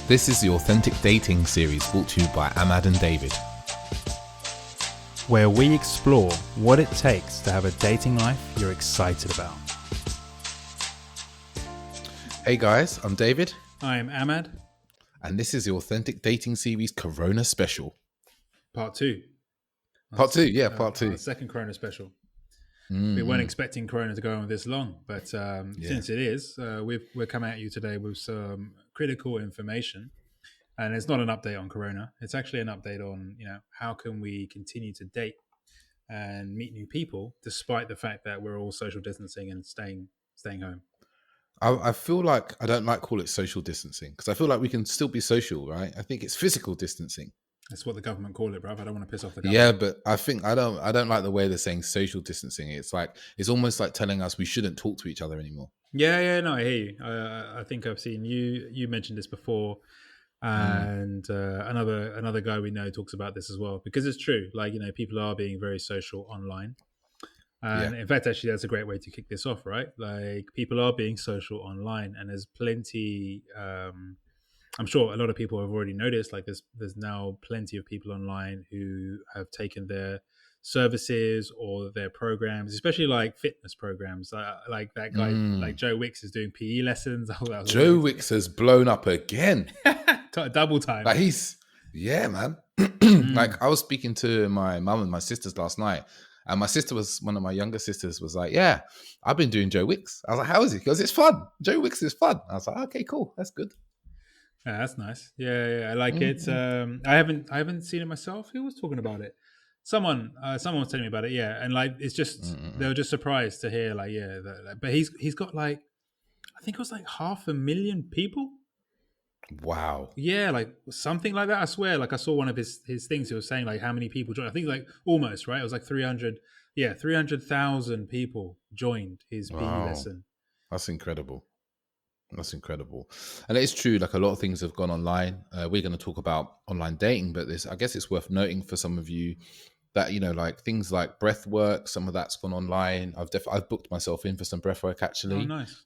This is the Authentic Dating series brought to you by Ahmad and David, where we explore what it takes to have a dating life you're excited about. Hey guys, I'm David. I'm Ahmad. And this is the Authentic Dating series Corona Special. Part 2. Part 2, yeah, part 2. Our second Corona special. Mm-hmm. We weren't expecting Corona to go on this long, but since it is, we're coming at you today with some critical information. And it's not an update on Corona. It's actually an update on, how can we continue to date and meet new people despite the fact that we're all social distancing and staying home. I feel like I don't like call it social distancing because I feel like we can still be social, right? I think it's physical distancing. That's what the government call it, bruv. I don't want to piss off the government. Yeah, but I think I don't like the way they're saying social distancing. It's almost like telling us we shouldn't talk to each other anymore. Yeah, no, I hear you. I think I've seen you mentioned this before, and another guy we know talks about this as well because it's true. Like, people are being very social online. And in fact, actually, that's a great way to kick this off, right? Like, people are being social online, and there's plenty. I'm sure a lot of people have already noticed. Like, there's now plenty of people online who have taken their services or their programs, especially like fitness programs. Like that guy, like Joe Wicks, is doing PE lessons. Joe Wicks has blown up again, double time. Like man. Like, I was speaking to my mum and my sisters last night. And my sister one of my younger sisters was like, yeah, I've been doing Joe Wicks. I was like, how is it? He goes, it's fun. Joe Wicks is fun. I was like, okay, cool. That's good. Yeah, that's nice. Yeah, I like it. I haven't seen it myself. Who was talking about it? Someone was telling me about it. Yeah, and like it's just they were just surprised to hear but he's got like I think it was like 500,000 people. Wow. Yeah, like something like that. I swear. Like I saw one of his things. He was saying like how many people joined. I think like almost right. It was like 300. Yeah, 300,000 people joined his PE lesson. That's incredible. That's incredible. And it's true, like a lot of things have gone online. We're going to talk about online dating, but I guess it's worth noting for some of you that, like things like breath work, some of that's gone online. I've booked myself in for some breath work actually. Oh, nice.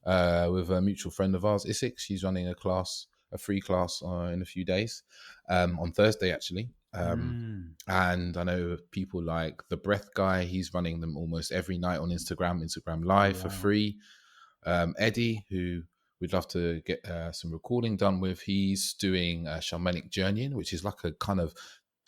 With a mutual friend of ours, Isik. She's running a free class in a few days, on Thursday actually. And I know people like the breath guy, he's running them almost every night on Instagram Live for free. Eddie, who we'd love to get some recording done with. He's doing a shamanic journeying, which is like a kind of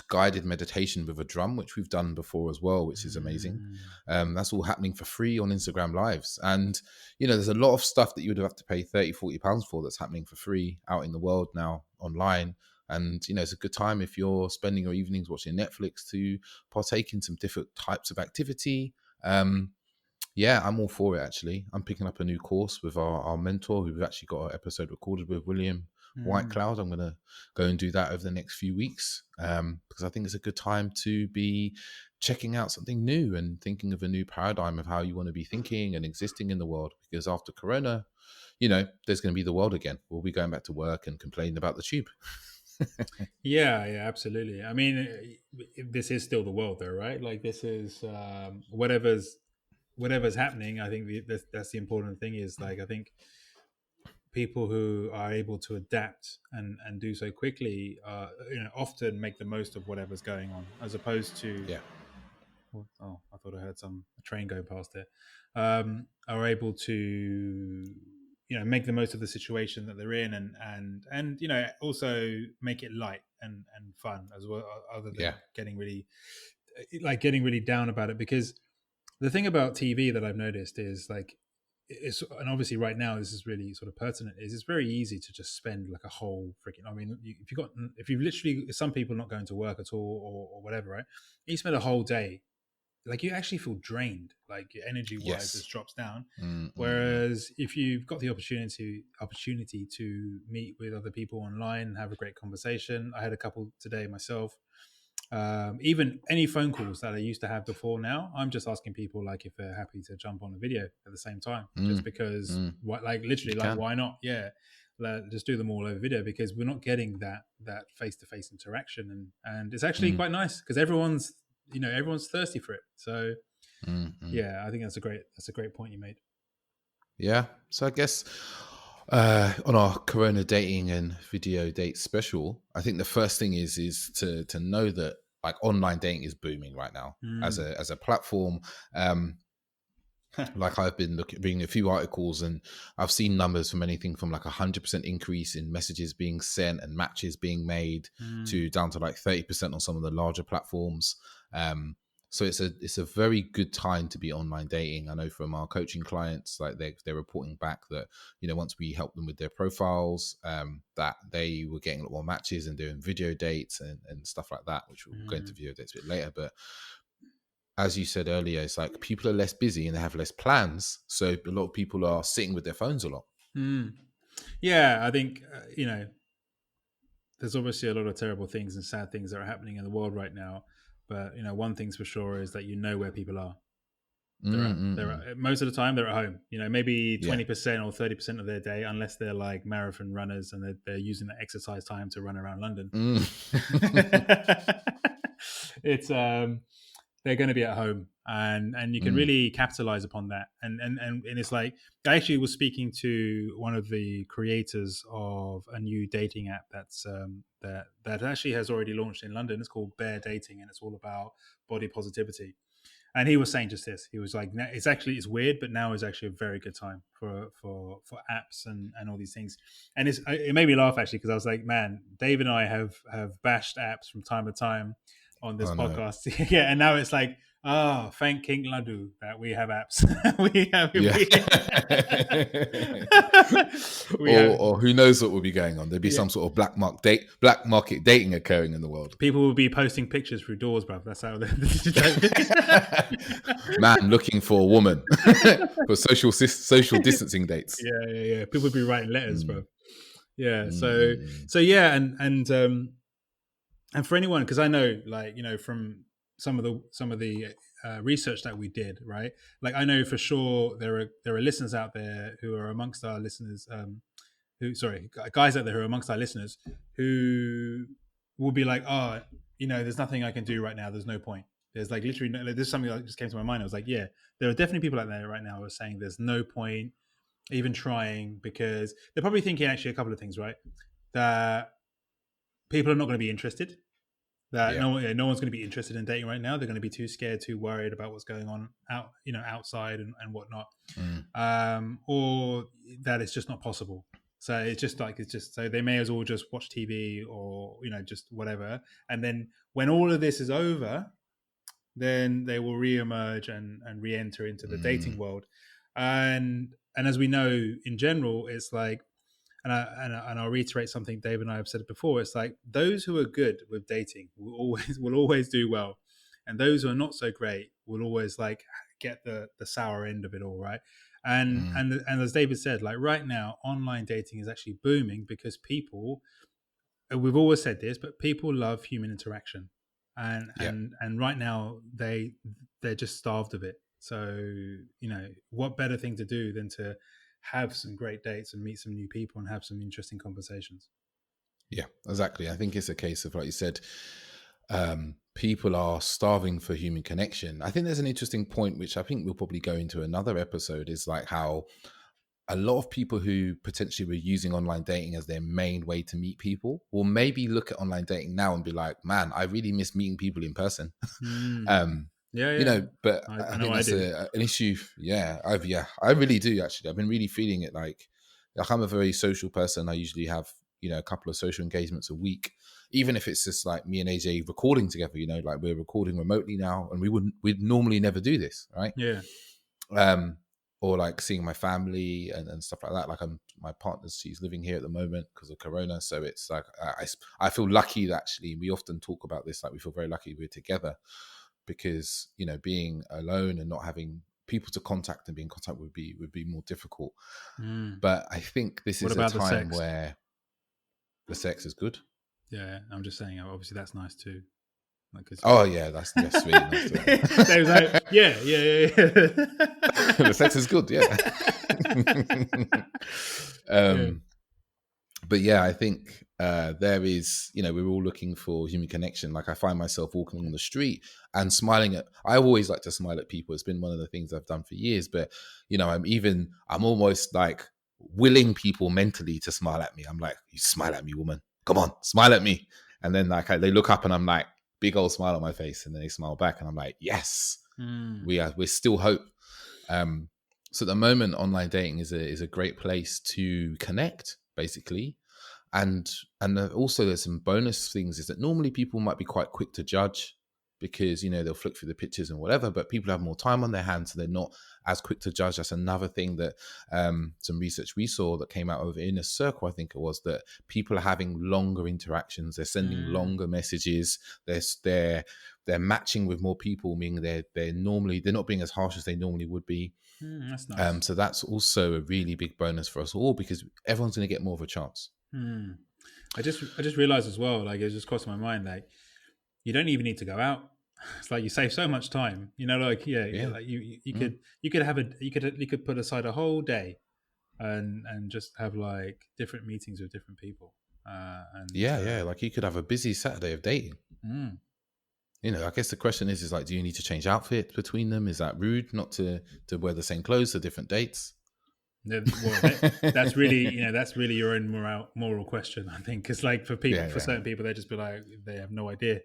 guided meditation with a drum, which we've done before as well, which is amazing. That's all happening for free on Instagram Lives. And, there's a lot of stuff that you would have to pay 30, 40 pounds for that's happening for free out in the world now online. And, it's a good time if you're spending your evenings watching Netflix to partake in some different types of activity. Yeah, I'm all for it, actually. I'm picking up a new course with our mentor, who we've actually got an episode recorded with, William Whitecloud. I'm going to go and do that over the next few weeks because I think it's a good time to be checking out something new and thinking of a new paradigm of how you want to be thinking and existing in the world. Because after Corona, there's going to be the world again. We'll be going back to work and complaining about the tube. Yeah, absolutely. I mean, this is still the world, though, right? Like, this is whatever's happening. I think that's the important thing is, like, I think people who are able to adapt and do so quickly often make the most of whatever's going on, as opposed to oh, I thought I heard a train going past there. Are able to make the most of the situation that they're in and also make it light and fun as well, other than getting really down about it. Because the thing about TV that I've noticed is like, and obviously right now this is really sort of pertinent, is it's very easy to just spend like a whole freaking, I mean, if some people not going to work at all or whatever, right? You spend a whole day, like you actually feel drained, like your energy wise just drops down. Whereas if you've got the opportunity to meet with other people online and have a great conversation, I had a couple today myself. Even any phone calls that I used to have before, now I'm just asking people like if they're happy to jump on a video at the same time, just because why not? Just do them all over video, because we're not getting that face-to-face interaction, and it's actually quite nice because everyone's thirsty for it. So I think that's a great point you made. Yeah. So I guess On our Corona dating and video date special, I think the first thing is to know that like online dating is booming right now as a platform. Like I've been reading a few articles, and I've seen numbers from anything from like 100% increase in messages being sent and matches being made to down to like 30% on some of the larger platforms. So it's a very good time to be online dating. I know from our coaching clients, like they're reporting back that, you know, once we help them with their profiles, that they were getting a lot more matches and doing video dates and stuff like that, which we'll go into video dates a bit later. But as you said earlier, it's like people are less busy and they have less plans. So a lot of people are sitting with their phones a lot. Yeah, I think, there's obviously a lot of terrible things and sad things that are happening in the world right now. But, one thing's for sure is that where people are. They're most of the time they're at home. Maybe 20% or 30% of their day, unless they're like marathon runners and they're using the exercise time to run around London. It's they're going to be at home, and you can really capitalize upon that. And it's like, I actually was speaking to one of the creators of a new dating app that's that actually has already launched in London. It's called Bear Dating, and it's all about body positivity. And he was saying just this. He was like, it's weird, but now is actually a very good time for apps and all these things. And it made me laugh actually, because I was like, man, Dave and I have bashed apps from time to time on this podcast. No. Yeah, and now it's like, thank King Ladu that we have apps. Or who knows what will be going on. There'd be some sort of black market dating occurring in the world. People will be posting pictures through doors, bruv. That's how man looking for a woman for social distancing dates. Yeah. People would be writing letters, bruv. Yeah. So yeah, and for anyone, because I know, like, from some of the research that we did, right? Like, I know for sure there are listeners out there who are amongst our listeners, guys out there who are amongst our listeners who will be like, there's nothing I can do right now. There's no point. There's like literally this is something that just came to my mind. I was like, yeah, there are definitely people out there right now who are saying there's no point even trying, because they're probably thinking actually a couple of things, right? That people are not going to be interested. That no one's going to be interested in dating right now. They're going to be too scared, too worried about what's going on outside and whatnot, or that it's just not possible. So it's just so they may as well just watch TV or just whatever. And then when all of this is over, then they will re-emerge and re-enter into the dating world. And as we know in general, it's like, and I'll reiterate something Dave and I have said before. It's like those who are good with dating will always do well, and those who are not so great will always like get the sour end of it all, right? And as David said, like right now, online dating is actually booming because people. We've always said this, but people love human interaction, and right now they're just starved of it. So what better thing to do than to have some great dates and meet some new people and have some interesting conversations. Yeah, exactly. I think it's a case of, like you said, people are starving for human connection. I think there's an interesting point, which I think we'll probably go into another episode, is like how a lot of people who potentially were using online dating as their main way to meet people will maybe look at online dating now and be like, man, I really miss meeting people in person. But I think that's an issue. I really do, actually. I've been really feeling it. Like I'm a very social person. I usually have, a couple of social engagements a week, even if it's just like me and AJ recording together, like we're recording remotely now, and we'd normally never do this. Right. Yeah. Or like seeing my family and stuff like that. Like my partner, she's living here at the moment because of Corona. So it's like, I feel lucky that actually we often talk about this. Like we feel very lucky we're together, because being alone and not having people to contact and be in contact would be more difficult. But I think this is a time where the sex is good. Yeah, I'm just saying, obviously that's nice too. Like, that's really nice. They was like, yeah. The sex is good, yeah. But yeah, I think there is, we're all looking for human connection. Like I find myself walking on the street and smiling I always like to smile at people. It's been one of the things I've done for years, but I'm almost like willing people mentally to smile at me. I'm like, you smile at me, woman. Come on, smile at me. And then like they look up and I'm like, big old smile on my face, and then they smile back and I'm like, yes, we're still hope. So at the moment, online dating is a great place to connect, basically. And also there's some bonus things is that normally people might be quite quick to judge because, you know, they'll flick through the pictures and whatever, but people have more time on their hands, so they're not as quick to judge. That's another thing that some research we saw that came out of Inner Circle, I think it was, that people are having longer interactions. They're sending longer messages. They're matching with more people, meaning they're not being as harsh as they normally would be. That's nice. So that's also a really big bonus for us all because everyone's going to get more of a chance. I just realized as well, like it just crossed my mind, like you don't even need to go out. It's like you save so much time, you know, like like you could put aside a whole day and just have like different meetings with different people. Like you could have a busy Saturday of dating. You know, I guess the question is like, do you need to change outfit between them? Is that rude not to wear the same clothes for different dates? Well, that's really, you know, that's really your own moral question, I think. Because like for certain people, they just be like, they have no idea.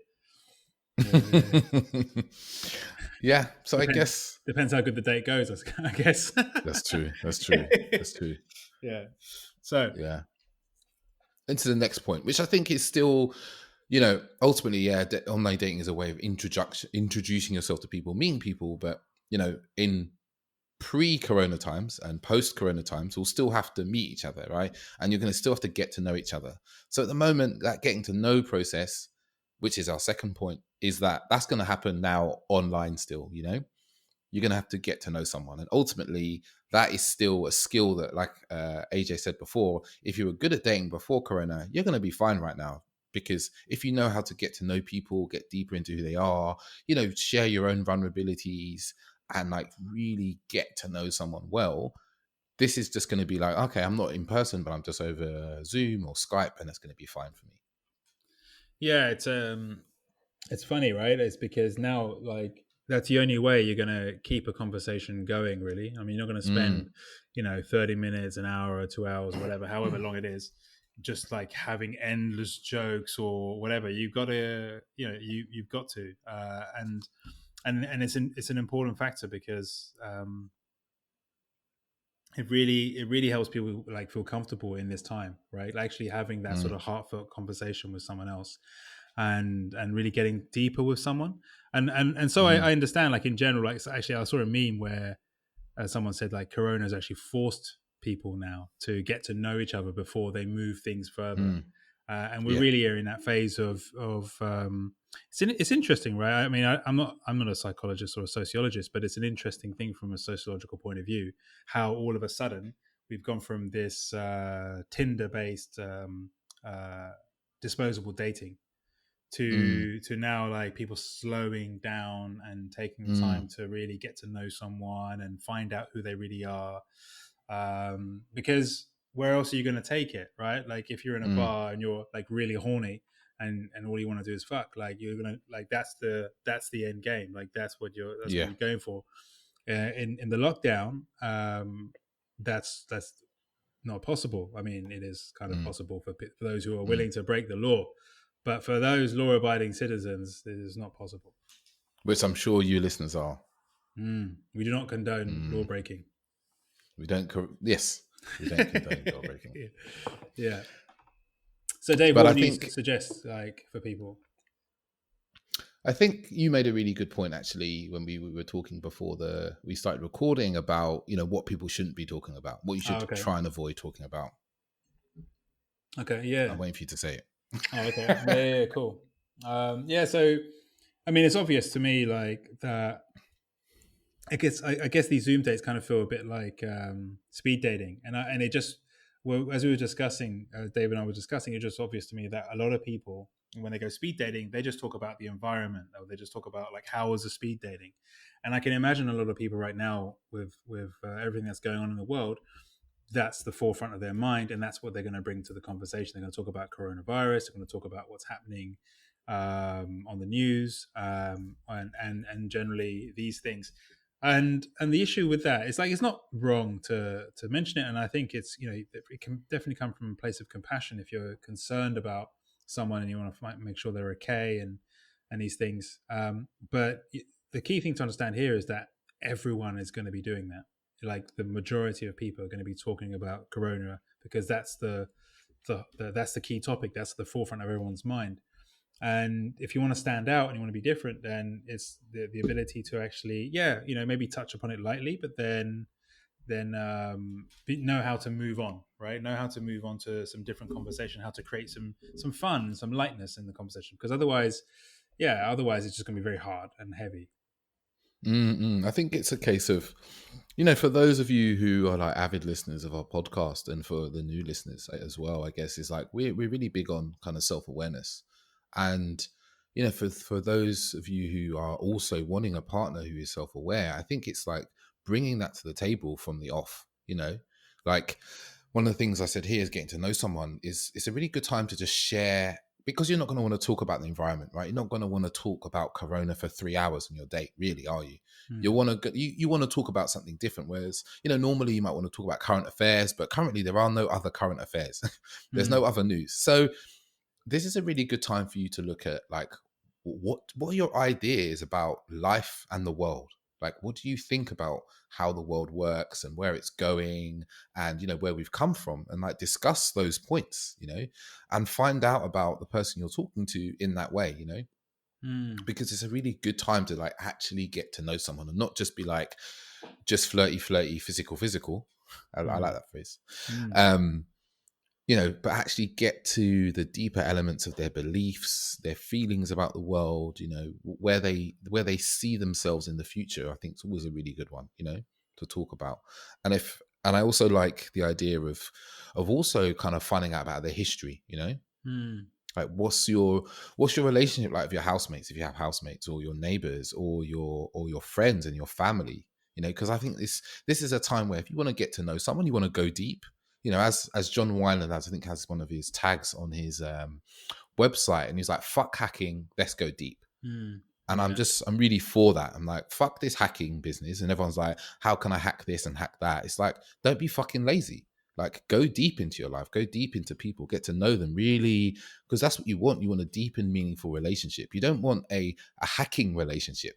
Yeah, so I guess depends how good the date goes. I guess that's true. Yeah. So into the next point, which I think is still, you know, ultimately, online dating is a way of introducing yourself to people, meeting people. But you know, in pre-corona times and post-corona times, we'll still have to meet each other, right? And you're going to still have to get to know each other. So at the moment, that getting to know process, which is our second point, is that's going to happen now online still. You know, you're going to have to get to know someone, and ultimately that is still a skill that, like AJ said before, if you were good at dating before corona, you're going to be fine right now, because if you know how to get to know people, get deeper into who they are, you know, share your own vulnerabilities and like really get to know someone well, this is just going to be like, okay, I'm not in person, but I'm just over Zoom or Skype, and that's going to be fine for me. Yeah, it's funny, right? It's because now, like, that's the only way you're going to keep a conversation going, really. I mean, you're not going to spend, 30 minutes, an hour or 2 hours, whatever, however long it is, just like having endless jokes or whatever. You've got to, you've got to, and it's an important factor because it really helps people like feel comfortable in this time, right? Like actually having that sort of heartfelt conversation with someone else, and really getting deeper with someone. And so I understand, like in general, like actually I saw a meme where someone said like Corona has actually forced people now to get to know each other before they move things further. And we really are in that phase of it's interesting, right? I mean, I'm not a psychologist or a sociologist, but it's an interesting thing from a sociological point of view, how all of a sudden we've gone from this Tinder based disposable dating to now like people slowing down and taking the time to really get to know someone and find out who they really are, because where else are you going to take it, right? Like if you're in a bar and you're like really horny and all you want to do is fuck, like you're gonna like that's the end game, like that's what you're going for. In the lockdown, that's not possible. I mean, it is kind of possible for those who are willing to break the law, but for those law-abiding citizens, it is not possible. Which I'm sure you listeners are. We do not condone law breaking. We don't. Yes, we don't condone law breaking. Yeah. So, Dave, what would you suggest, like, for people? I think you made a really good point, actually, when we were talking before we started recording about, you know, what people shouldn't be talking about, what you should try and avoid talking about. Okay, yeah. I'm waiting for you to say it. Oh, okay. Yeah, cool. So, I mean, it's obvious to me, like, that I guess these Zoom dates kind of feel a bit like speed dating. And it just, well, as we were discussing, Dave and I were discussing, it's just obvious to me that a lot of people, when they go speed dating, they just talk about the environment, or they just talk about like, how was the speed dating? And I can imagine a lot of people right now with everything that's going on in the world, that's the forefront of their mind, and that's what they're going to bring to the conversation. They're going to talk about coronavirus. They're going to talk about what's happening on the news, and generally these things. And the issue with that is like it's not wrong to mention it, and I think it's, you know, it can definitely come from a place of compassion if you're concerned about someone and you want to make sure they're okay and these things. But the key thing to understand here is that everyone is going to be doing that. Like the majority of people are going to be talking about corona because that's that's the key topic. That's the forefront of everyone's mind. And if you want to stand out and you want to be different, then it's the ability to actually, yeah, you know, maybe touch upon it lightly, but then know how to move on, right? Know how to move on to some different conversation, how to create some fun, some lightness in the conversation, because otherwise, yeah, otherwise it's just going to be very hard and heavy. I think it's a case of, you know, for those of you who are like avid listeners of our podcast, and for the new listeners as well, I guess, is like we're really big on kind of self-awareness. And, you know, for those of you who are also wanting a partner who is self-aware, I think it's like bringing that to the table from the off, you know, like one of the things I said here is getting to know someone is it's a really good time to just share, because you're not going to want to talk about the environment, right? You're not going to want to talk about corona for 3 hours on your date, really, are you? You want to you want to talk about something different. Whereas, you know, normally you might want to talk about current affairs, but currently there are no other current affairs. There's no other news. So this is a really good time for you to look at like what are your ideas about life and the world? Like, what do you think about how the world works and where it's going, and, you know, where we've come from, and like discuss those points, you know, and find out about the person you're talking to in that way, you know, because it's a really good time to like actually get to know someone and not just be like just flirty, physical. I like that phrase. You know, but actually get to the deeper elements of their beliefs, their feelings about the world, you know, where they see themselves in the future. I think it's always a really good one, you know, to talk about. And I also like the idea of also kind of finding out about their history, you know. Like what's your relationship like with your housemates, if you have housemates, or your neighbors, or your friends and your family, you know, because I think this is a time where if you want to get to know someone, you want to go deep. You know, as John Wineland has, I think, has one of his tags on his website, and he's like, "Fuck hacking, let's go deep." And I'm really for that. I'm like, fuck this hacking business. And everyone's like, how can I hack this and hack that? It's like, don't be fucking lazy. Like, go deep into your life, go deep into people, get to know them really, because that's what you want. You want a deep and meaningful relationship. You don't want a hacking relationship.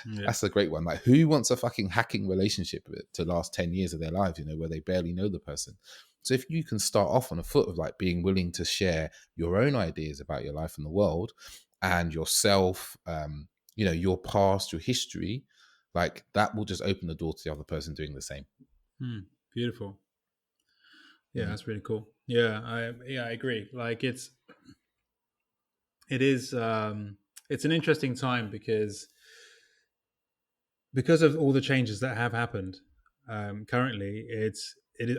That's a great one. Like, who wants a fucking hacking relationship to last 10 years of their lives, you know, where they barely know the person? So if you can start off on a foot of like being willing to share your own ideas about your life and the world and yourself, you know, your past, your history, like that will just open the door to the other person doing the same. Beautiful. Yeah, that's really cool. Yeah, I agree. Like it's it's an interesting time because of all the changes that have happened currently.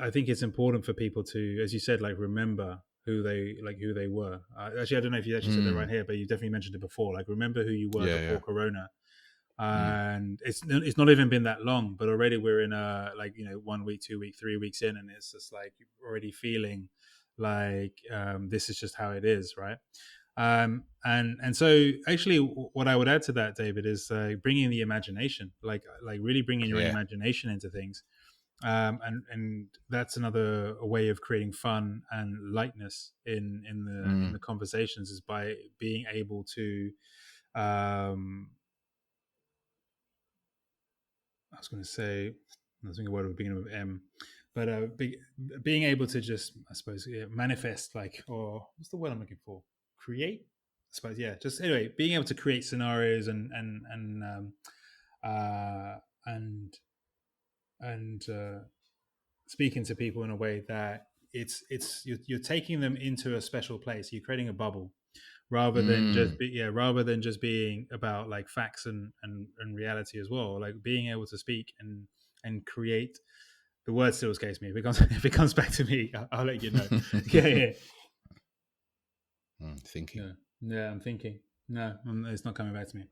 I think it's important for people to, as you said, like remember who they were. Actually, I don't know if you actually said that right here, but you definitely mentioned it before. Like remember who you were before Corona. And it's not even been that long, but already we're in a, like, you know, 1 week, 2 week, 3 weeks in, and it's just like already feeling like this is just how it is, right? And so actually what I would add to that, David, is bringing the imagination, like really bringing your own imagination into things. And that's another way of creating fun and lightness in the conversations, is by being able to I was going to say, I was thinking a word with beginning with M, but being able to just, I suppose, manifest, like, or what's the word I'm looking for? Create, I suppose, yeah. Just anyway, being able to create scenarios and speaking to people in a way that you're taking them into a special place. You're creating a bubble, rather than just being about like facts and reality as well. Like being able to speak and create. The word still escapes me. If it comes back to me, I'll let you know. yeah. Thinking. Yeah, I'm thinking. No, it's not coming back to me.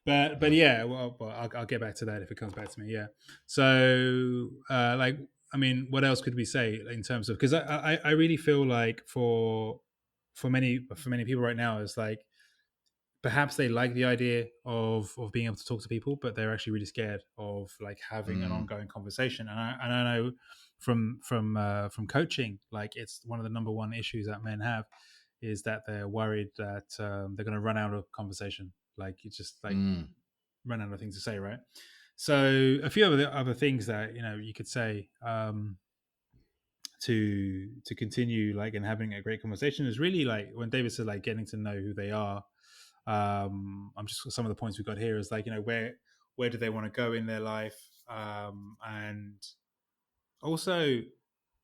But yeah, well, I'll get back to that if it comes back to me. Yeah. So like, I mean, what else could we say in terms of, because I really feel like for many people right now, it's like perhaps they like the idea of being able to talk to people, but they're actually really scared of like having an Mm, ongoing conversation. And I know from coaching, like it's one of the number one issues that men have is that they're worried that they're going to run out of conversation. Like it's just like mm, run out of things to say, right? So a few other things that you could say to continue like and having a great conversation is really like when David said like getting to know who they are. I'm just some of the points we got here is like where do they want to go in their life, and also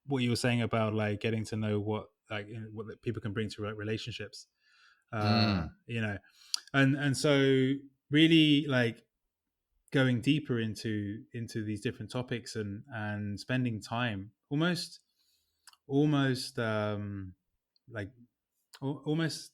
what you were saying about like getting to know what people can bring to relationships, mm, and so really like going deeper into these different topics and spending time almost like almost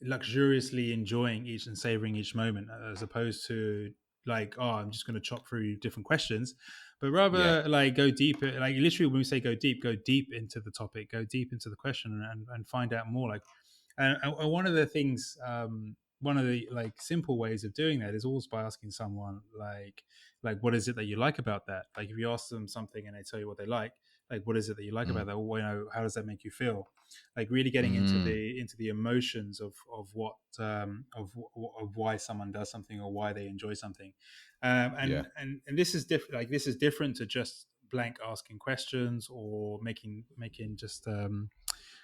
luxuriously enjoying each and savoring each moment, as opposed to like, oh, I'm just going to chop through different questions, but yeah. rather like go deep, like literally when we say go deep into the topic, go deep into the question, and find out more. Like, and one of the things, one of the like simple ways of doing that is always by asking someone like what is it that you like about that? Like if you ask them something and they tell you what they like what is it that you like Mm, about that? Well, how does that make you feel? Like really getting mm, into the emotions of what of why someone does something or why they enjoy something, yeah. and this is different. Like this is different to just blank asking questions or making just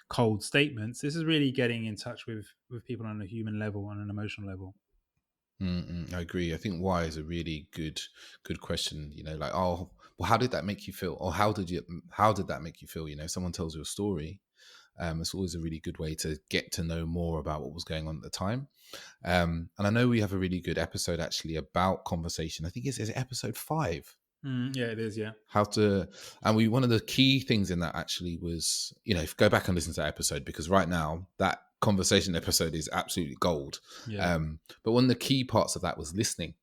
cold statements. This is really getting in touch with people on a human level, on an emotional level. I agree. I think why is a really good question. Like, oh, well, how did that make you feel? Or how did that make you feel? If someone tells you a story, it's always a really good way to get to know more about what was going on at the time. And I know we have a really good episode actually about conversation. I think is it episode 5? Yeah, it is. Yeah. How to, and one of the key things in that actually was, go back and listen to that episode, because right now that conversation episode is absolutely gold. Yeah. But one of the key parts of that was listening,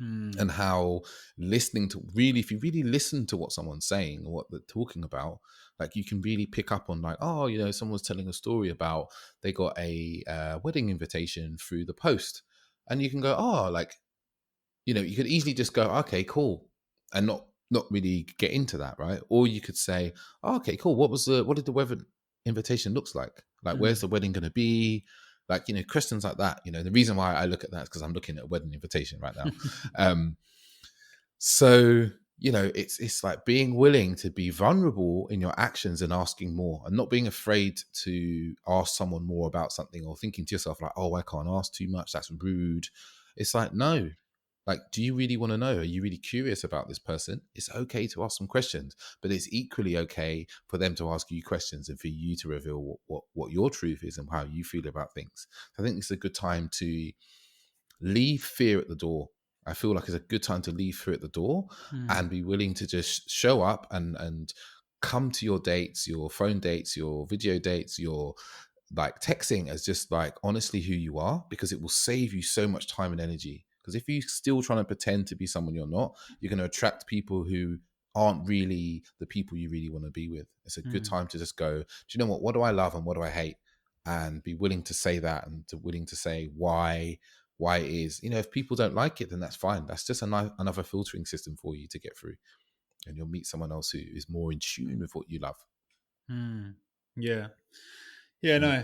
Mm, and how listening to really, if you really listen to what someone's saying or what they're talking about, like you can really pick up on like, oh, someone's telling a story about they got a wedding invitation through the post, and you can go, oh, like, you could easily just go, okay, cool, and not really get into that, right? Or you could say, oh, okay, cool. What did the wedding invitation looks like? Like, where's mm, the wedding going to be? Like, questions like that. The reason why I look at that is because I'm looking at a wedding invitation right now. Um, so it's like being willing to be vulnerable in your actions and asking more, and not being afraid to ask someone more about something, or thinking to yourself like, oh, I can't ask too much, that's rude. It's like, no, like, do you really want to know? Are you really curious about this person? It's okay to ask some questions, but it's equally okay for them to ask you questions and for you to reveal what your truth is and how you feel about things. So I think it's a good time to leave fear at the door. I feel like it's a good time to leave fear at the door mm, and be willing to just show up and come to your dates, your phone dates, your video dates, your like texting as just like honestly who you are, because it will save you so much time and energy. Because if you're still trying to pretend to be someone you're not, you're going to attract people who aren't really the people you really want to be with. It's a good mm, time to just go, do you know what do I love and what do I hate? And be willing to say that, and to willing to say why it is. If people don't like it, then that's fine. That's just another filtering system for you to get through, and you'll meet someone else who is more in tune with what you love. mm. Yeah. Yeah, Yeah. no,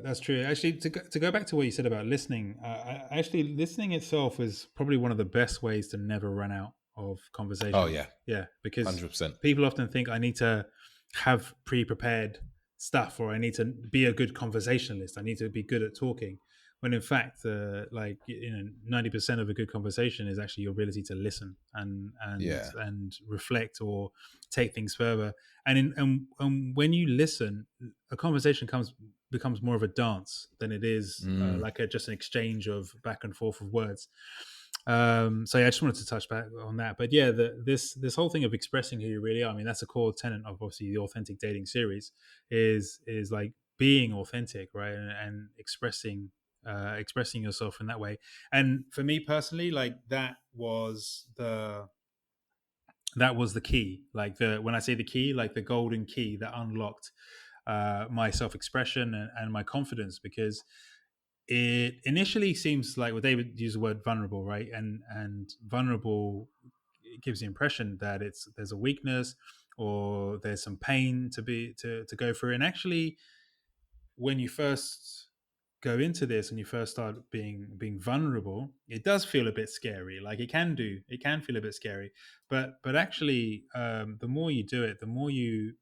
that's true. Actually, to go back to what you said about listening, actually, listening itself is probably one of the best ways to never run out of Oh conversation. yeah. Yeah, because 100%. people often think I need to have pre-prepared stuff, or I need to be a good conversationalist. I need to be good at talking. When in fact, 90% of a good conversation is actually your ability to listen Yeah. and reflect or take things further. And when you listen, a conversation becomes more of a dance than it is Mm, like just an exchange of back and forth of words. So yeah, I just wanted to touch back on that. But yeah, this whole thing of expressing who you really are, I mean, that's a core tenet of obviously the authentic dating series is like being authentic, right? And expressing yourself in that way. And for me personally, like that was the key. Like when I say the key, like the golden key that unlocked my self-expression and my confidence, because it initially seems like, well, David used the word vulnerable, right? And vulnerable, it gives the impression that there's a weakness or there's some pain to go through. And actually, when you first go into this and you first start being vulnerable, it does feel a bit scary. Like it can feel a bit scary, but actually, the more you do it, the more you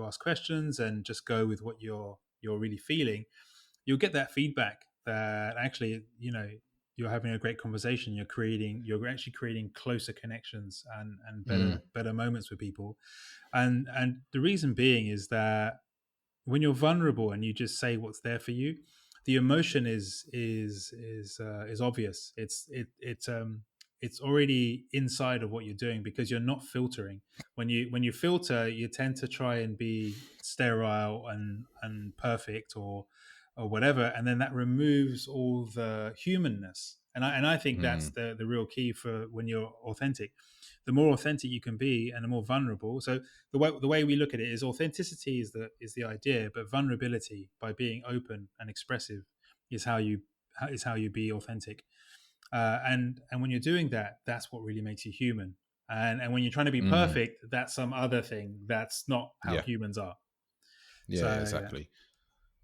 ask questions and just go with what you're really feeling, you'll get that feedback that actually, you're having a great conversation. You're actually creating closer connections and Mm, better moments with people. And the reason being is that when you're vulnerable and you just say what's there for you, the emotion is obvious. It's already inside of what you're doing because you're not filtering. When you filter, you tend to try and be sterile and perfect or whatever, and then that removes all the humanness. And I think that's mm, the real key for when you're authentic. The more authentic you can be, and the more vulnerable. So the way we look at it is authenticity is the idea, but vulnerability, by being open and expressive, is how you be authentic. And when you're doing that, that's what really makes you human. And when you're trying to be mm. perfect, that's some other thing. That's not how Yeah, humans are. yeah, yeah, So yeah. exactly.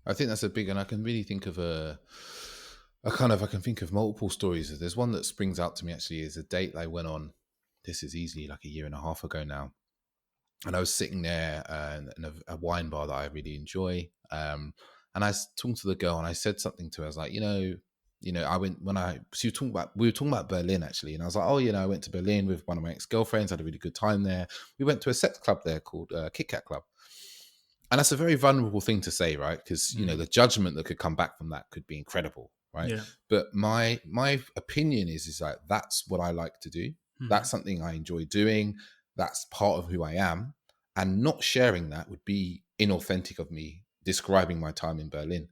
I think that's a big, and I can really think of a kind of, I can think of multiple stories. There's one that springs out to me actually is a date I went on. This is easily like a year and a half ago now. And I was sitting there in a wine bar that I really enjoy. And I was talking to the girl and I said something to her. I was like, I went we were talking about Berlin actually. And I was like, oh, I went to Berlin with one of my ex-girlfriends, had a really good time there. We went to a sex club there called Kit Kat Club. And that's a very vulnerable thing to say, right? Because Mm. the judgment that could come back from that could be incredible, right? Yeah. But my opinion is like that's what I like to do. Hmm. That's something I enjoy doing. That's part of who I am, and not sharing that would be inauthentic of me describing my time in Berlin.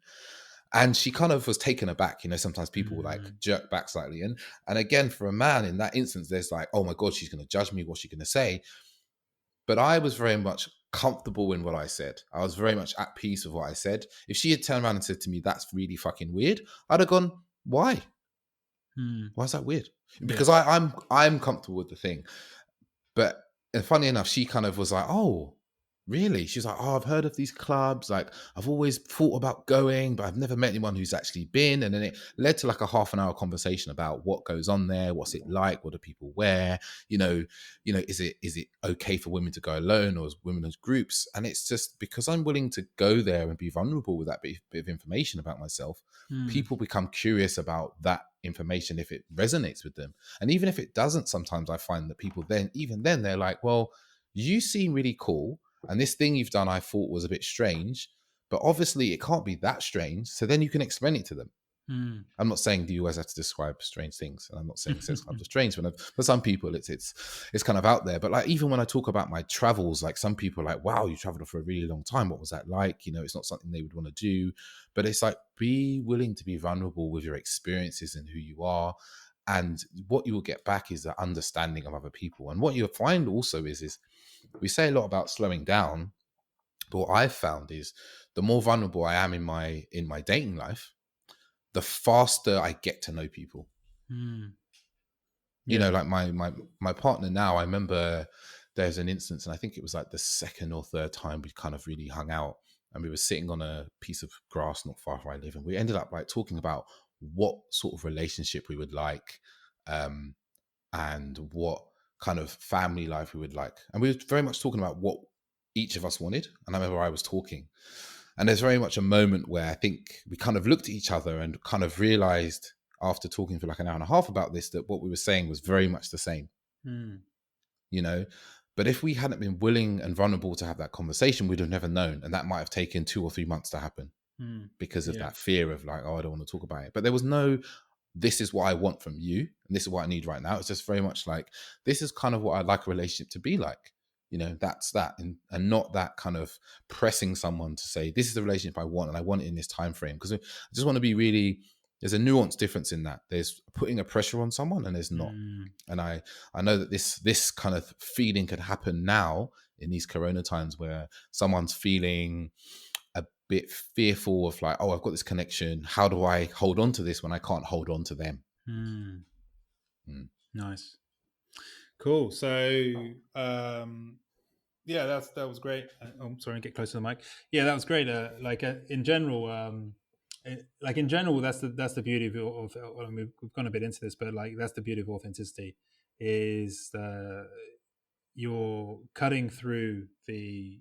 And she kind of was taken aback. Sometimes people will like Mm. jerk back slightly, and again, for a man in that instance, there's like, oh my god, she's going to judge me. What's she going to say? But I was very much comfortable in what I said. I was very much at peace with what I said. If she had turned around and said to me, "That's really fucking weird," I'd have gone, "Why? Mm. Why is that weird?" Yeah. Because I'm comfortable with the thing. But funny enough, she kind of was like, "Oh, really?" She's like, "Oh, I've heard of these clubs. Like, I've always thought about going, but I've never met anyone who's actually been." And then it led to like a half an hour conversation about what goes on there, what's it like, what do people wear, is it okay for women to go alone or as women as groups? And it's just because I'm willing to go there and be vulnerable with that bit of information about myself, Mm. people become curious about that information if it resonates with them. And even if it doesn't, sometimes I find that people then they're like, well, you seem really cool. And this thing you've done, I thought was a bit strange, but obviously it can't be that strange. So then you can explain it to them. Mm. I'm not saying you always have to describe strange things, and I'm not saying sex clubs are strange. For some people, it's kind of out there. But like even when I talk about my travels, like some people are like, "Wow, you traveled for a really long time. What was that like?" It's not something they would want to do, but it's like be willing to be vulnerable with your experiences and who you are, and what you will get back is the understanding of other people. And what you'll find also is we say a lot about slowing down, but what I've found is the more vulnerable I am in my dating life, the faster I get to know people. Mm. Yeah. Like my partner now, I remember there's an instance, and I think it was like the second or third time we kind of really hung out, and we were sitting on a piece of grass not far from where I live, and we ended up like talking about what sort of relationship we would like, um, and what kind of family life we would like, and we were very much talking about what each of us wanted. And I remember I was talking, and there's very much a moment where I think we kind of looked at each other and kind of realized after talking for like an hour and a half about this that what we were saying was very much the same, Mm. you know. But if we hadn't been willing and vulnerable to have that conversation, we'd have never known. And that might have taken 2 or 3 months to happen Mm. because of Yeah. that fear of like, oh, I don't want to talk about it. But there was no, this is what I want from you, and this is what I need right now. It's just very much like, this is kind of what I'd like a relationship to be like. That's that, and not that kind of pressing someone to say, this is the relationship I want, and I want it in this time frame. Because I just want to be really, there's a nuanced difference in that. There's putting a pressure on someone, and there's not. Mm. And I know that this kind of feeling could happen now in these corona times where someone's feeling a bit fearful of like, oh, I've got this connection. How do I hold on to this when I can't hold on to them? Nice. Cool. So, yeah, that was great. I'm sorry, get closer to the mic. Yeah, that was great. In general, that's the beauty of I mean, we've gone a bit into this, but like that's the beauty of authenticity is you're cutting through the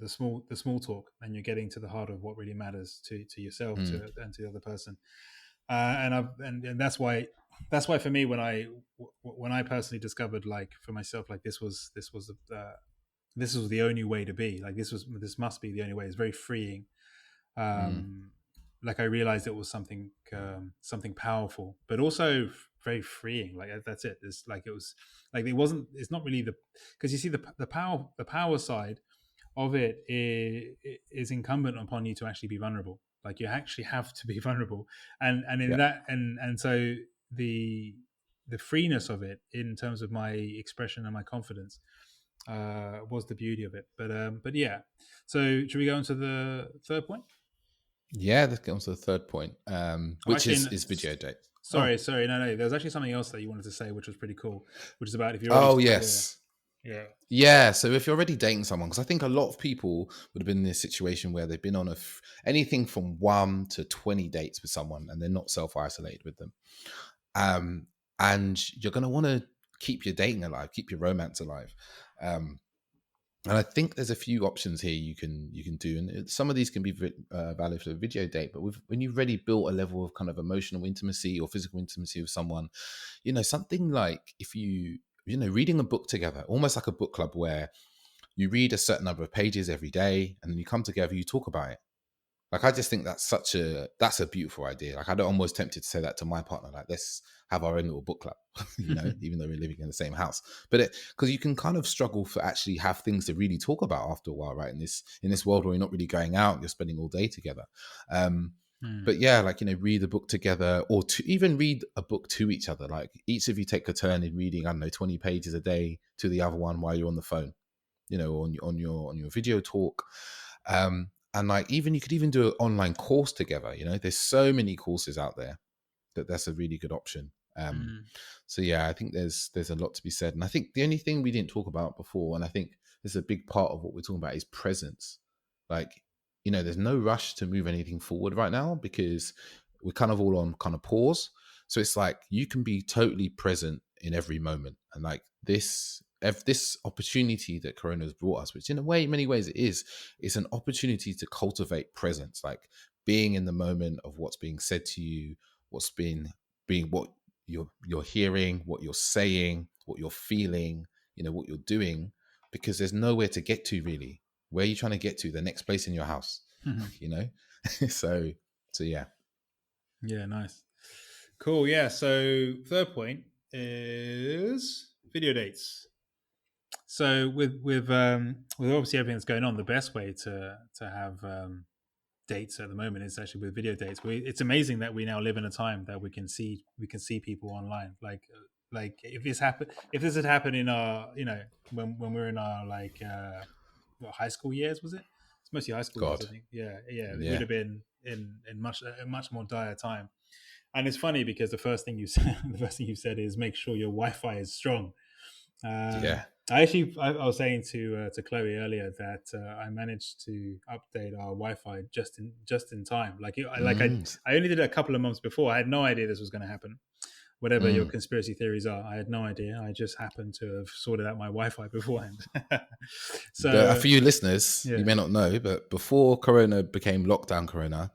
small talk, and you're getting to the heart of what really matters to yourself and to the other person. And that's why for me, when I personally discovered, like, for myself, like this was the only way to be, like this must be the only way. It's very freeing. Like I realized it was something powerful, but also very freeing. Like that's it. It's like it's not really because you see the power side of it is incumbent upon you to actually be vulnerable. Like you actually have to be vulnerable, and in that, and so the freeness of it in terms of my expression and my confidence was the beauty of it. But yeah. So should we go on to the third point? Yeah, let's get on to the third point, which is video dates. Sorry, no. There's actually something else that you wanted to say, which was pretty cool, which is about if you're. Oh yes. Yeah. So if you're already dating someone, because I think a lot of people would have been in this situation where they've been on anything from 1 to 20 dates with someone, and they're not self-isolated with them. And you're going to want to keep your dating alive, keep your romance alive. And I think there's a few options here you can do, and some of these can be valid for a video date. But when you've already built a level of kind of emotional intimacy or physical intimacy with someone, something like if reading a book together, almost like a book club where you read a certain number of pages every day, and then you come together, you talk about it. Like, I just think that's a beautiful idea. Like, I'm almost tempted to say that to my partner, like, let's have our own little book club, even though we're living in the same house. But because you can kind of struggle for actually have things to really talk about after a while, right? In this world where you're not really going out, you're spending all day together. But yeah, like, read a book together, or to even read a book to each other. Like, each of you take a turn in reading, I don't know, 20 pages a day to the other one while you're on the phone, on your video talk. And like, you could even do an online course together. There's so many courses out there that's a really good option. So yeah, I think there's a lot to be said. And I think the only thing we didn't talk about before, and I think this is a big part of what we're talking about, is presence. Like, there's no rush to move anything forward right now because we're kind of all on kind of pause. So it's like you can be totally present in every moment. And like this opportunity that Corona has brought us, which in many ways it's an opportunity to cultivate presence, like being in the moment of what's being said to you, what's being what you're hearing, what you're saying, what you're feeling, what you're doing, because there's nowhere to get to really. Where are you trying to get to? The next place in your house, so yeah. Yeah, nice. Cool. Yeah. So third point is video dates. So with obviously everything that's going on, the best way to have dates at the moment is actually with video dates. It's amazing that we now live in a time that we can see people online. Like if this had happened in our when we're in our high school years, was it? It's mostly high school years, I think. Yeah. It would have been in a much more dire time. And it's funny because the first thing you said is make sure your Wi-Fi is strong. I was saying to Chloe earlier that I managed to update our Wi-Fi just in time. I only did it a couple of months before. I had no idea this was going to happen. Whatever your conspiracy theories are, I had no idea. I just happened to have sorted out my Wi-Fi beforehand. So for you listeners, you may not know, but before Corona became lockdown Corona,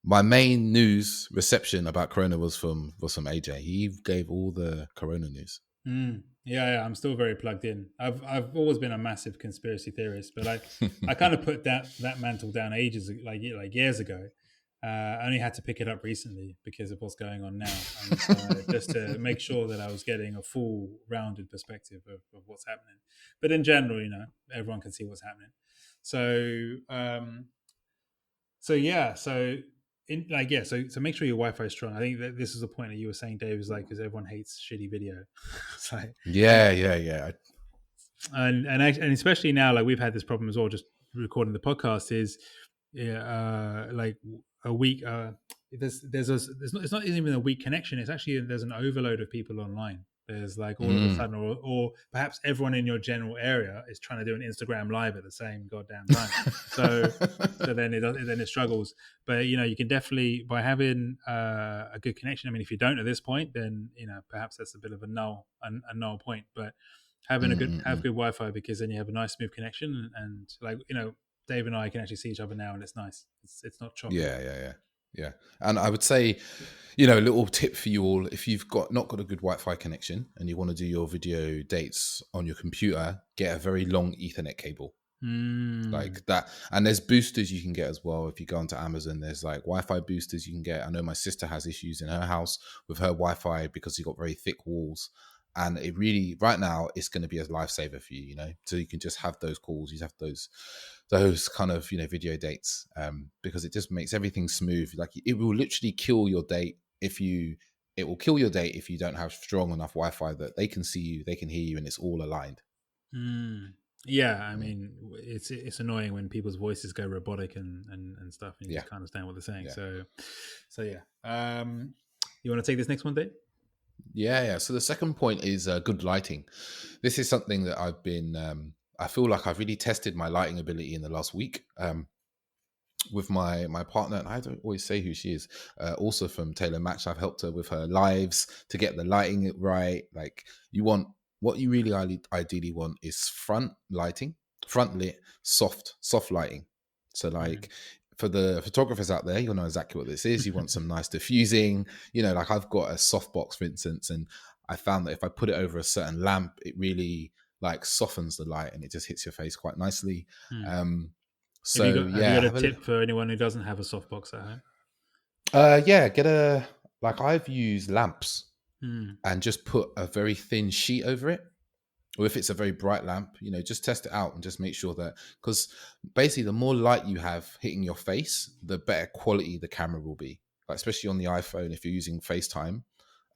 my main news reception about Corona was from AJ. He gave all the Corona news. Yeah, I'm still very plugged in. I've always been a massive conspiracy theorist, but I kind of put that mantle down years ago. I only had to pick it up recently because of what's going on now, and so just to make sure that I was getting a full, rounded perspective of what's happening. But in general, everyone can see what's happening. So, so make sure your Wi-Fi is strong. I think that this is the point that you were saying, Dave, is like because everyone hates shitty video. It's like, yeah. And especially now, like we've had this problem as well. Just recording the podcast is, like a weak. It's not even a weak connection. It's actually there's an overload of people online. There's like all of a Mm. sudden, or perhaps everyone in your general area is trying to do an Instagram live at the same goddamn time. So then it struggles. But you can definitely, by having a good connection. I mean, if you don't at this point, then perhaps that's a bit of a null point. But having have good Wi-Fi, because then you have a nice smooth connection, and like Dave and I can actually see each other now, and it's nice. It's not choppy. Yeah. And I would say, a little tip for you all: if you've not got a good Wi-Fi connection and you want to do your video dates on your computer, get a very long Ethernet cable. Like that. And there's boosters you can get as well. If you go onto Amazon, there's like Wi-Fi boosters you can get. I know my sister has issues in her house with her Wi-Fi because you've got very thick walls. And it really, right now, it's going to be a lifesaver for you, so you can just have those calls, you have those kind of, video dates, because it just makes everything smooth. Like, it will literally kill your date if you don't have strong enough Wi-Fi that they can see you, they can hear you, and it's all aligned. Yeah, I mean, it's annoying when people's voices go robotic and stuff, and you just can't understand what they're saying. So yeah. You want to take this next one, Dave? Yeah. So the second point is good lighting. This is something that I've been, I feel like I've really tested my lighting ability in the last week. With my partner, and I don't always say who she is, also from Taylor Match. I've helped her with her lives to get the lighting right. Like, what you really ideally want is front lit, soft lighting. So like, for the photographers out there, you'll know exactly what this is. You want some nice diffusing, like I've got a softbox, for instance, and I found that if I put it over a certain lamp, it really like softens the light and it just hits your face quite nicely. So have you got a tip for anyone who doesn't have a softbox at home? I've used lamps and just put a very thin sheet over it. Or if it's a very bright lamp, just test it out and just make sure that, because basically the more light you have hitting your face, the better quality the camera will be. Like, especially on the iPhone, if you're using FaceTime,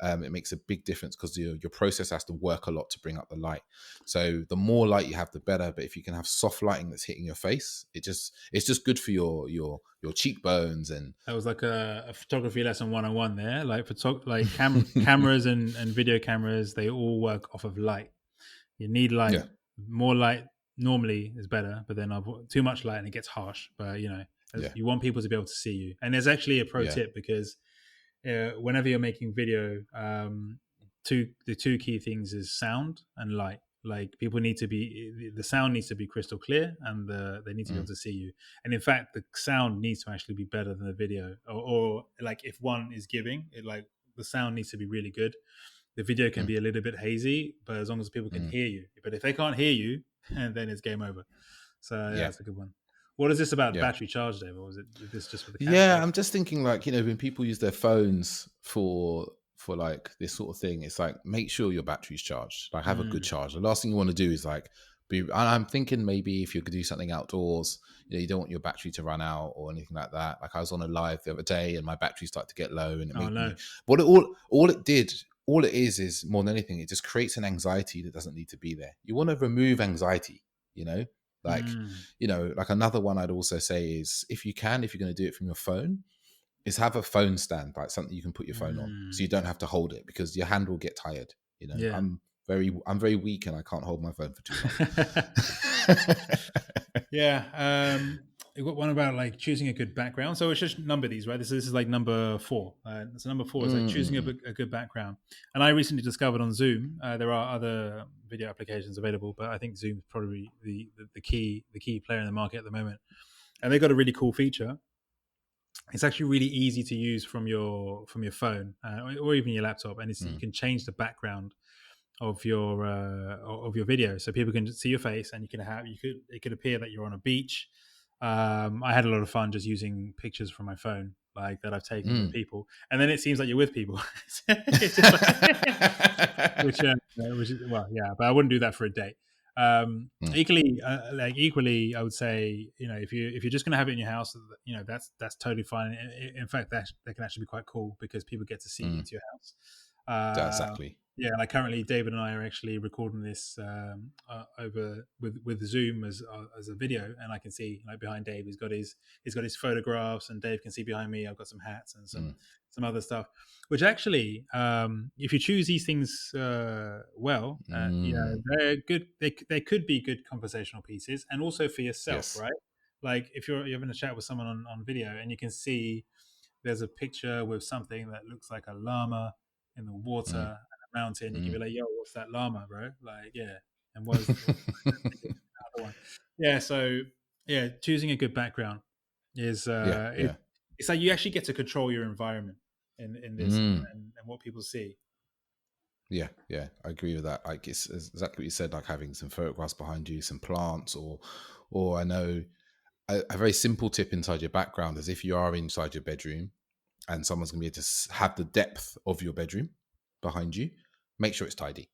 it makes a big difference because your processor has to work a lot to bring up the light. So the more light you have, the better. But if you can have soft lighting that's hitting your face, it's just good for your cheekbones. And that was like a photography lesson 101 there. Like cameras and video cameras, they all work off of light. You need light. Yeah. More light normally is better, but then too much light and it gets harsh. But you want people to be able to see you. And there's actually a pro tip, because whenever you're making video, the two key things is sound and light. Like, the sound needs to be crystal clear, and they need to be able to see you. And in fact, the sound needs to actually be better than the video, or like if one is giving it, like the sound needs to be really good. The video can be a little bit hazy, but as long as people can hear you. But if they can't hear you, then it's game over. So that's a good one. What is this about battery charge, Dave? Or was this just for the camera? Yeah, I'm just thinking, like, when people use their phones for like this sort of thing, it's like, make sure your battery's charged. Like, have a good charge. The last thing you want to do is like I'm thinking maybe if you could do something outdoors, you don't want your battery to run out or anything like that. Like, I was on a live the other day and my battery started to get low, and it made me. But all it is more than anything, it just creates an anxiety that doesn't need to be there. You want to remove anxiety, like, like another one I'd also say is, if you're going to do it from your phone, is have a phone stand, like something you can put your phone on, so you don't have to hold it, because your hand will get tired. I'm very weak and I can't hold my phone for too long. Yeah. You've got one about like choosing a good background. So it's just number these, right? This is like number 4. So number 4 is like choosing a good background. And I recently discovered on Zoom, there are other video applications available, but I think Zoom is probably the key player in the market at the moment. And they got a really cool feature. It's actually really easy to use from your phone or even your laptop, and you can change the background of your video, so people can see your face, and it could appear that you're on a beach. I had a lot of fun just using pictures from my phone, like that I've taken with people, and then it seems like you're with people. It's just like, which is, well, yeah, but I wouldn't do that for a date. Equally, I would say, if you're just going to have it in your house, that's totally fine. In fact, that can actually be quite cool, because people get to see into your house. Exactly. Yeah, like currently, David and I are actually recording this over with Zoom as a video, and I can see like behind Dave, he's got his photographs, and Dave can see behind me. I've got some hats and some other stuff. Which actually, if you choose these things well, they're good. They could be good conversational pieces, and also for yourself, Yes. right? Like if you're having a chat with someone on video, and you can see there's a picture with something that looks like a llama in the water Mm. and a mountain, you can be Mm. like, "Yo, what's that llama, bro?" Like, yeah, and what's the other one? Yeah, so yeah, choosing a good background is Yeah, yeah. it's like you actually get to control your environment in this Mm. and what people see. Yeah, yeah, I agree with that. Like it's exactly what you said, like having some photographs behind you, some plants, or I know a very simple tip inside your background is if you are inside your bedroom and someone's gonna be able to have the depth of your bedroom behind you, make sure it's tidy,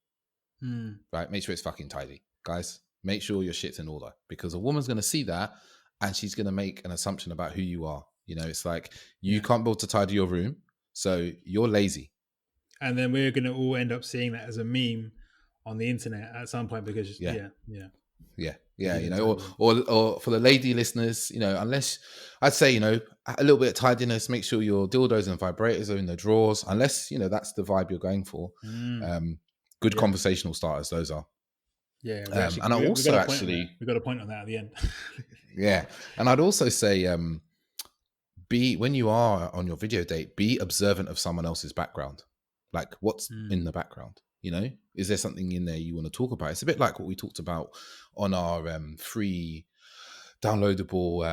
right? Make sure it's fucking tidy, guys. Make sure your shit's in order because a woman's gonna see that and she's gonna make an assumption about who you are. You know, it's like you Yeah, can't be able to tidy your room, so you're lazy. and then we're gonna all end up seeing that as a meme on the internet at some point because Yeah. Yeah, you yeah, you didn't know, tidy it. or for the lady listeners, you know, unless I'd say, you know, a little bit of tidiness, make sure your dildos and vibrators are in the drawers, unless you know that's the vibe you're going for. Um, good Yeah. conversational starters, those are. Yeah, And I we got also a point on that. actually, We got a point on that at the end. yeah, and I'd also say, be when you are on your video date, be observant of someone else's background, like what's in the background. You know, is there something in there you want to talk about? It's a bit like what we talked about on our free downloadable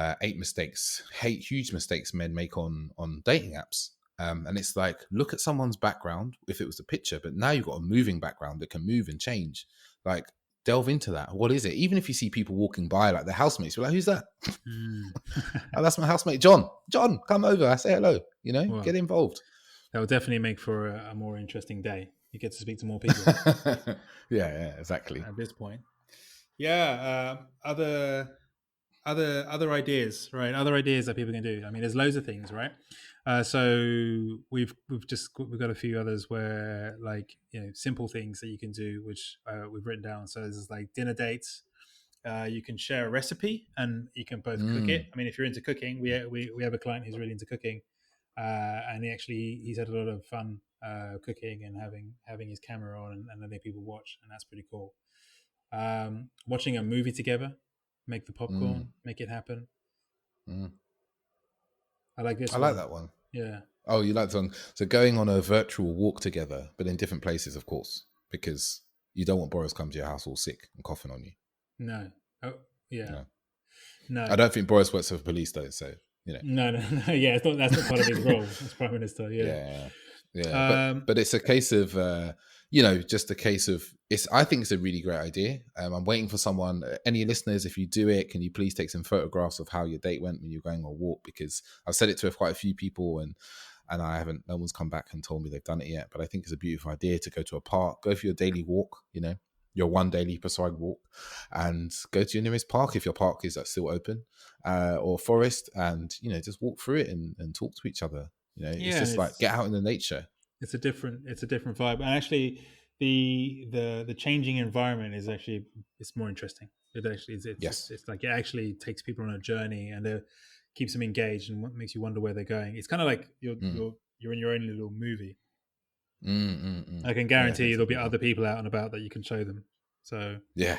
huge mistakes men make on dating apps. And it's like, look at someone's background if it was a picture, but now you've got a moving background that can move and change. Like, delve into that. What is it? Even if you see people walking by, like their housemates, you're like, who's that? Oh, that's my housemate, John. John, come over. I say hello. You know, Well, get involved. that would definitely make for a more interesting day. You get to speak to more people Yeah, exactly. at this point. Yeah, other ideas, right? Other ideas that people can do. I mean, there's loads of things, right? So we've got a few others where like simple things that you can do, which we've written down. So there's like dinner dates. You can share a recipe and you can both cook it. I mean, if you're into cooking, we have a client who's really into cooking, and he's had a lot of fun cooking and having his camera on and letting people watch, and that's pretty cool. Watching a movie together, make the popcorn, make it happen. I like this I like one. that one. Yeah. Oh, you like the song. So going on a virtual walk together, but in different places, of course, because you don't want Boris to come to your house all sick and coughing on you. No. Oh, yeah. No. I No. don't think Boris works for the police though, so you know. No. Yeah, it's not. That's not part of his role as prime minister. Yeah. Yeah. But it's a case of just a case of it's. I think it's a really great idea. I'm waiting for someone. Any listeners, if you do it, can you please take some photographs of how your date went when you're going on a walk? Because I've said it to quite a few people and I haven't. No one's come back and told me they've done it yet. But I think it's a beautiful idea to go to a park, go for your daily walk. You know, your one daily prescribed walk, and go to your nearest park if your park is still open, or forest, and just walk through it and talk to each other. It's Yeah, and just like get out in the nature. it's a different vibe, and actually the changing environment is actually it's more interesting. It actually is. Yes. It's like it actually takes people on a journey and it keeps them engaged and what makes you wonder where they're going. It's kind of like you're in your own little movie. I can Yeah, guarantee you makes me there'll be think other people out and about that you can show them. So yeah.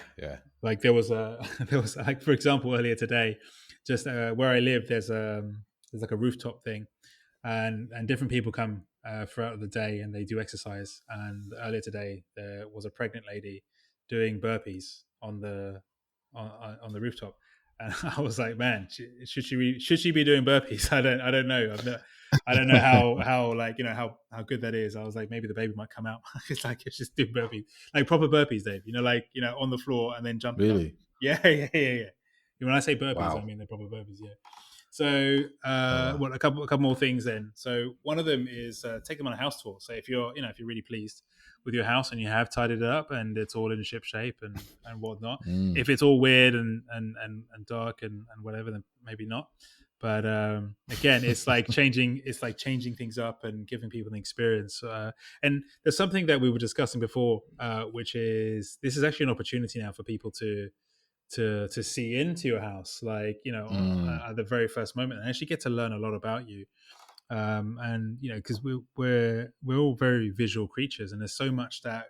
like there was like for example earlier today, just where I live, there's like a rooftop thing, and different people come throughout the day and they do exercise. And earlier today there was a pregnant lady doing burpees on the rooftop, and I was like, man, should she be doing burpees? I don't know. I don't know how like how good that is. I was like, maybe the baby might come out. It's like it's just do burpees, like proper burpees, Dave. Like on the floor and then jumping up. Really? Yeah. When I say burpees, I Wow. mean the proper burpees. Yeah. So, a couple more things then. So, one of them is take them on a house tour. So, if you're really pleased with your house and you have tidied it up and it's all in ship shape and whatnot, if it's all weird and dark and whatever, then maybe not. But again, it's like changing things up and giving people an experience. And there's something that we were discussing before, which is this is actually an opportunity now for people to see into your house, like, you know, at the very first moment, and actually get to learn a lot about you. And you know, because we're all very visual creatures, and there's so much that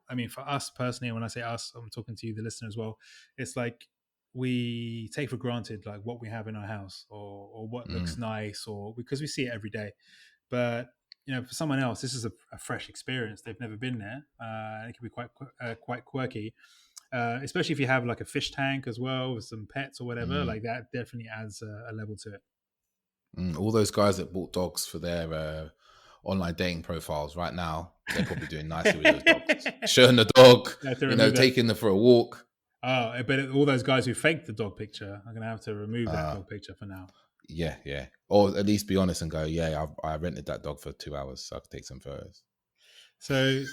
I mean, for us personally, and when I say us, I'm talking to you, the listener, as well. It's like we take for granted like what we have in our house, or what looks nice, or because we see it every day. But you know, for someone else, this is a fresh experience. They've never been there. It can be quite quirky, especially if you have like a fish tank as well with some pets or whatever. Like that definitely adds a level to it. All those guys that bought dogs for their online dating profiles right now, they're probably doing nicely with those dogs. Showing the dog, you know, taking them for a walk. Oh, but all those guys who faked the dog picture are going to have to remove that dog picture for now. Yeah, yeah. Or at least be honest and go, yeah, I rented that dog for 2 hours, so I could take some photos. So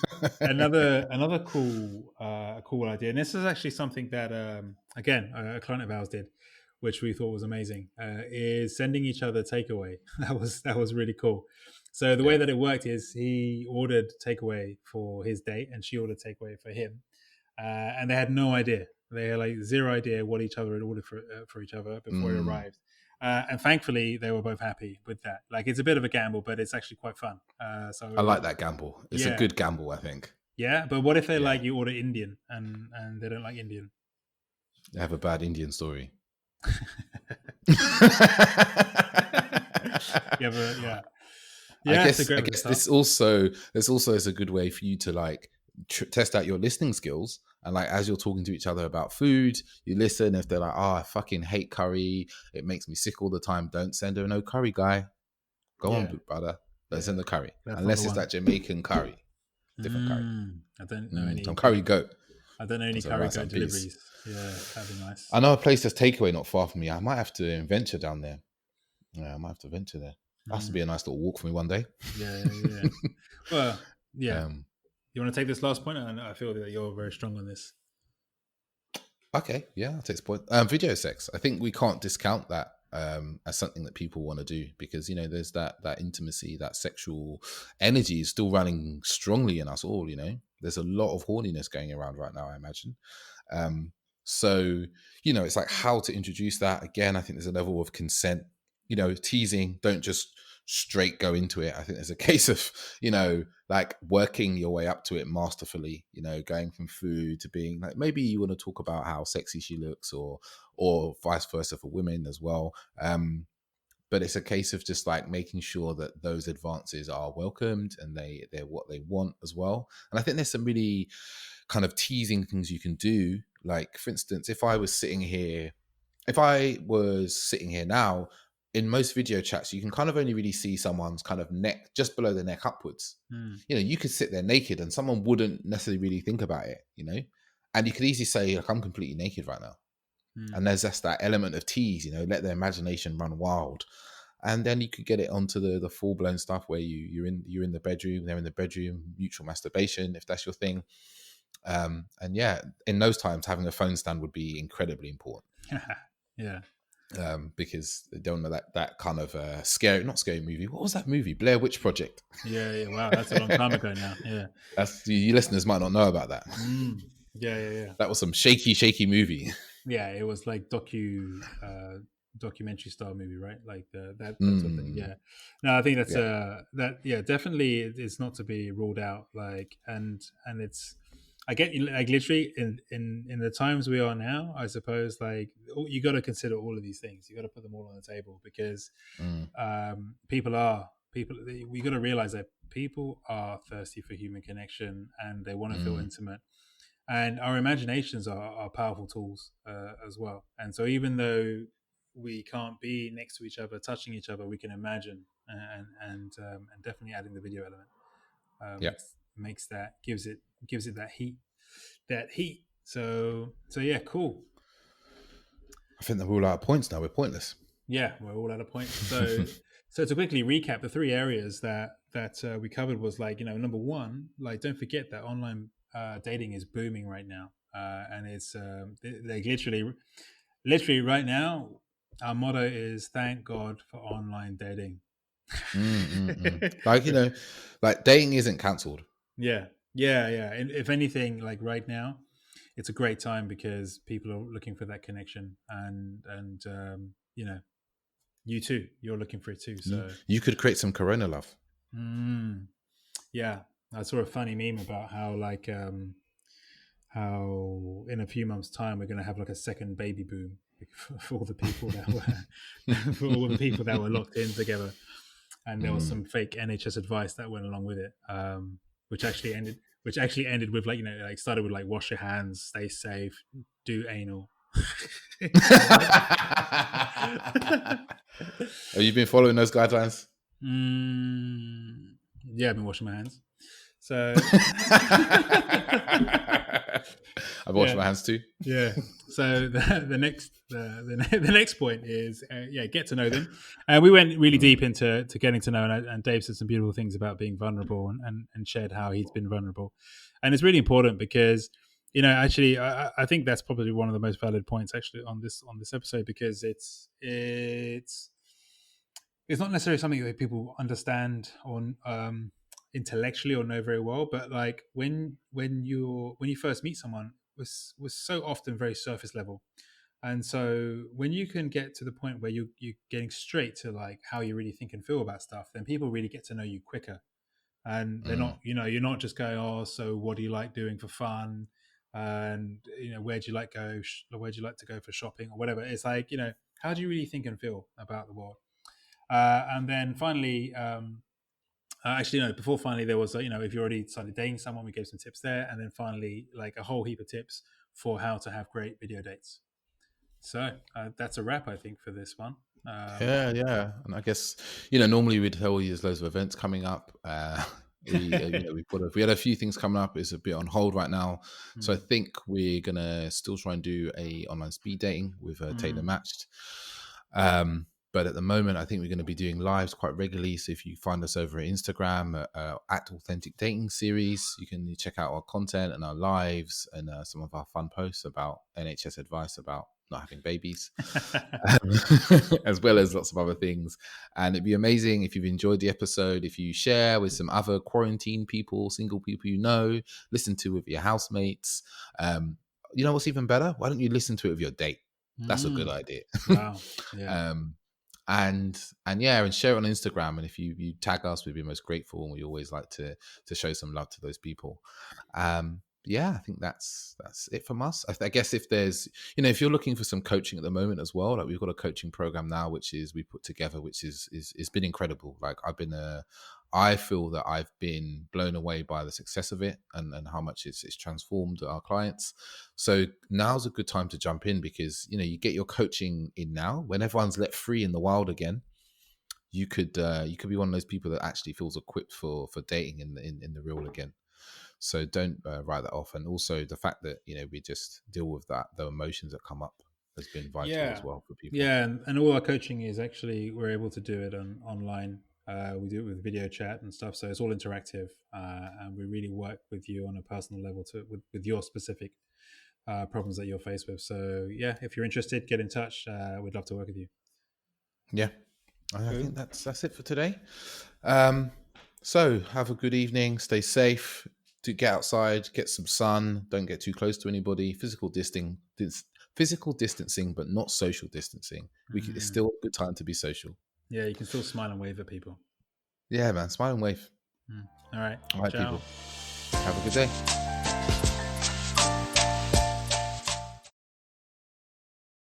another cool idea, and this is actually something that again a client of ours did, which we thought was amazing, is sending each other takeaway. That was really cool. So the way that it worked is he ordered takeaway for his date, and she ordered takeaway for him, and they had no idea. They had like zero idea what each other had ordered for each other before it arrived. And thankfully, they were both happy with that. Like, it's a bit of a gamble, but it's actually quite fun. So I like that gamble. It's a good gamble, I think. Yeah, but what if they like you order Indian and they don't like Indian? They have a bad Indian story. Yeah. I guess this also is a good way for you to like test out your listening skills, and like as you're talking to each other about food, you listen. If they're like, "Oh, I fucking hate curry. It makes me sick all the time." Don't send her no curry, guy. Go on, brother. Don't send the curry unless it's that Jamaican curry, different curry. I don't know any curry goat. I don't know any curry goat deliveries. Yeah, that'd be nice. I know a place that's takeaway not far from me. I might have to venture down there. Yeah, I might have to venture there. That has to be a nice little walk for me one day. Yeah. Well, yeah. You want to take this last point? I feel that you're very strong on this. Okay, yeah, I'll take this point. Video sex. I think we can't discount that as something that people want to do, because, you know, there's that intimacy, that sexual energy is still running strongly in us all. You know, there's a lot of horniness going around right now, I imagine. So, you know, it's like how to introduce that. Again, I think there's a level of consent. You know, teasing, don't just straight go into it. I think there's a case of, you know, like working your way up to it masterfully, you know, going from food to being like, maybe you want to talk about how sexy she looks, or vice versa for women as well. But it's a case of just like making sure that those advances are welcomed and they're what they want as well. And I think there's some really kind of teasing things you can do. Like, for instance, if I was sitting here now, in most video chats, you can kind of only really see someone's kind of neck, just below the neck upwards. You know, you could sit there naked and someone wouldn't necessarily really think about it, you know? And you could easily say, like, I'm completely naked right now. And there's just that element of tease, you know, let their imagination run wild. And then you could get it onto the full-blown stuff where you're in the bedroom, they're in the bedroom, mutual masturbation, if that's your thing. And yeah, in those times, having a phone stand would be incredibly important. Yeah. Because they don't know that kind of not scary movie. What was that movie? Blair Witch Project. Yeah. Wow, that's a long time ago now. Yeah. That's, you listeners might not know about that. Yeah. That was some shaky movie. Yeah, it was like documentary style movie, right? Like that sort of thing. Yeah. No, I think that's definitely it's not to be ruled out. Like, and it's, I get you, like, literally in the times we are now, I suppose, like, you got to consider all of these things. You got to put them all on the table, because we got to realize that people are thirsty for human connection, and they want to feel intimate. And our imaginations are powerful tools as well. And so even though we can't be next to each other, touching each other, we can imagine, and definitely adding the video element makes that, gives it that heat. So yeah, cool. I think that we're all out of points now. We're pointless. Yeah, we're all out of points. So to quickly recap, the three areas that we covered was, like, you know, number one, like, don't forget that online dating is booming right now, and it's like literally right now, Our motto is thank God for online dating. Like, like dating isn't cancelled. Yeah, yeah. And if anything, like right now, it's a great time because people are looking for that connection, and you too, you're looking for it too. So You could create some corona love. yeah, I saw a funny meme about how in a few months' time we're going to have like a second baby boom for all the people that were for all the people that were locked in together, and there was some fake NHS advice that went along with it, which actually ended with like like started with like wash your hands, stay safe, do anal. Have you been following those guidelines? Yeah, I've been washing my hands. So I've washed my hands too. Yeah. So the next point is get to know them. And we went really deep into getting to know, and Dave said some beautiful things about being vulnerable and shared how he's been vulnerable, and it's really important because actually I think that's probably one of the most valid points actually on this episode, because it's not necessarily something that people understand or intellectually or know very well, but like when you first meet someone was so often very surface level. And so when you can get to the point where you're getting straight to like how you really think and feel about stuff, then people really get to know you quicker. And they're not, you're not just going, oh, so what do you like doing for fun? And where'd you like to go for shopping or whatever. It's like, how do you really think and feel about the world? And then finally, actually, no, before finally, there was, if you already started dating someone, we gave some tips there. And then finally, like a whole heap of tips for how to have great video dates. So that's a wrap, I think, for this one. Yeah. And I guess, normally we'd tell you there's loads of events coming up. We had a few things coming up. It's a bit on hold right now. So I think we're going to still try and do a online speed dating with Taylor Matched. But at the moment, I think we're going to be doing lives quite regularly. So if you find us over at Instagram at Authentic Dating Series, you can check out our content and our lives and some of our fun posts about NHS advice about not having babies, as well as lots of other things. And it'd be amazing if you've enjoyed the episode, if you share with some other quarantine people, single people listen to with your housemates. You know what's even better? Why don't you listen to it with your date? That's a good idea. Wow. Yeah. And share it on Instagram. And if you tag us, we'd be most grateful. And we always like to show some love to those people. I think that's it from us. I guess if there's, if you're looking for some coaching at the moment as well, like we've got a coaching program now, which is we put together, which is been incredible. Like I feel that I've been blown away by the success of it and how much it's transformed our clients. So now's a good time to jump in because, you get your coaching in now when everyone's let free in the wild again. You could be one of those people that actually feels equipped for dating in the real again. So don't write that off. And also the fact that, we just deal with the emotions that come up has been vital as well for people. Yeah. And all our coaching is actually, we're able to do it online. We do it with video chat and stuff. So it's all interactive. And we really work with you on a personal level with your specific problems that you're faced with. So yeah, if you're interested, get in touch. We'd love to work with you. Yeah. I think that's it for today. So have a good evening. Stay safe. To get outside, get some sun. Don't get too close to anybody. Physical distancing, but not social distancing. It's still a good time to be social. Yeah, you can still smile and wave at people. Yeah, man. Smile and wave. All right. All right, people. Have a good day.